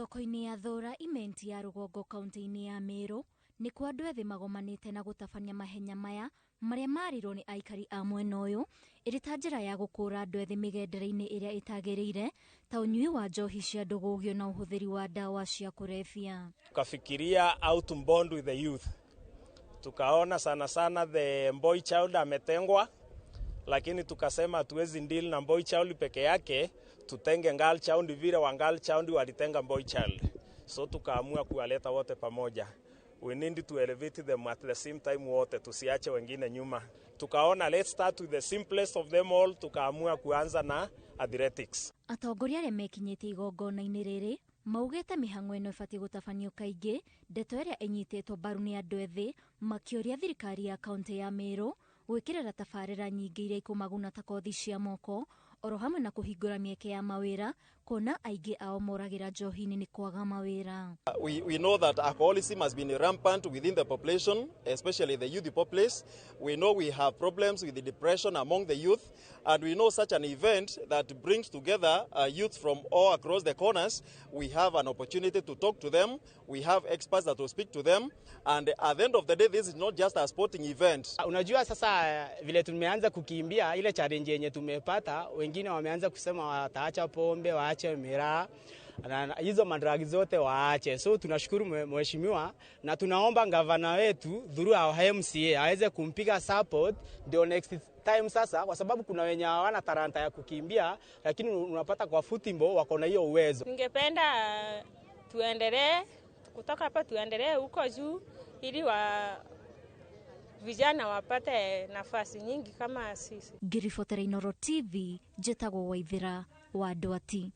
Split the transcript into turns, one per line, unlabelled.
Thoko-inĩ ya Thora imenti ya Rũgongo kaunti-inĩ ya Meru nĩ kwa andũ ethĩ magomanĩte na gũtabania mahenya maya marĩa marirwo nĩ aikari a mwena ũyũ ĩrĩ ta njĩra ya gũkũũra andũ ethĩ mĩgendere-inĩ ĩrĩa ĩtagĩrĩire ta ũnyui wa njohi cia ndũgũgio na ũhũthĩri wa ndawa cia kũrebia.
Tukafikiria how to bond with the youth. Tukaona sana the boy child ametengwa, lakini tukasema tuwezi deal na boy child peke yake, tutenge girl child vile wa girl child walitenga boy child. So tukaamua kuwaleta wote pamoja. We need to elevate them at the same time wote, tusiache wengine nyuma. Tukaona let's start with the simplest of them all, tukaamua kuanza na athletics.
Atongoria arĩa mekinyĩte igongona-inĩ rĩrĩ maugĩte mĩhang'o ĩno ĩbatiĩ gũtabanio kaingĩ, ndeto ĩrĩa ĩnyitĩtwo mbaru nĩ andũ ethĩ, makĩũria thirikari ya kaunti ya Meru gwĩkĩrĩra tabarĩra nyingĩ iria ikũmaguna ta kothi cia moko, oro hamwe na kũhingũra mĩeke ya mawĩra, kuona aingĩ ao moragĩra njohi-inĩ nĩ kwaga mawĩra.
We know that alcoholism has been rampant within the population, especially the youth populace. We know we have problems with the depression among the youth, and we know such an event that brings together youth from all across the corners. We have an opportunity to talk to them. We have experts that will speak to them, and at the end of the day, this is not just a sporting event.
Unajua sasa vile tumeanza kukimbia ile challenge yenye tumepata, wengine wameanza kusema wataacha pombe, waache miraa, na hizo madragi zote waache. So tunashukuru mheshimiwa na tunaomba gavana wetu through our MCA aweze kumpiga support ndio next time sasa, kwa sababu kuna wenye hawana talanta ya kukimbia, lakini unapata kwa football wako na hiyo uwezo.
Ningependa tuendelee kutoka hapa, tuendelee huko juu ili vijana wapate nafasi nyingi kama sisi.
Ngirifotere Inoro TV, njĩtagwo Waithĩra wa Ndwati.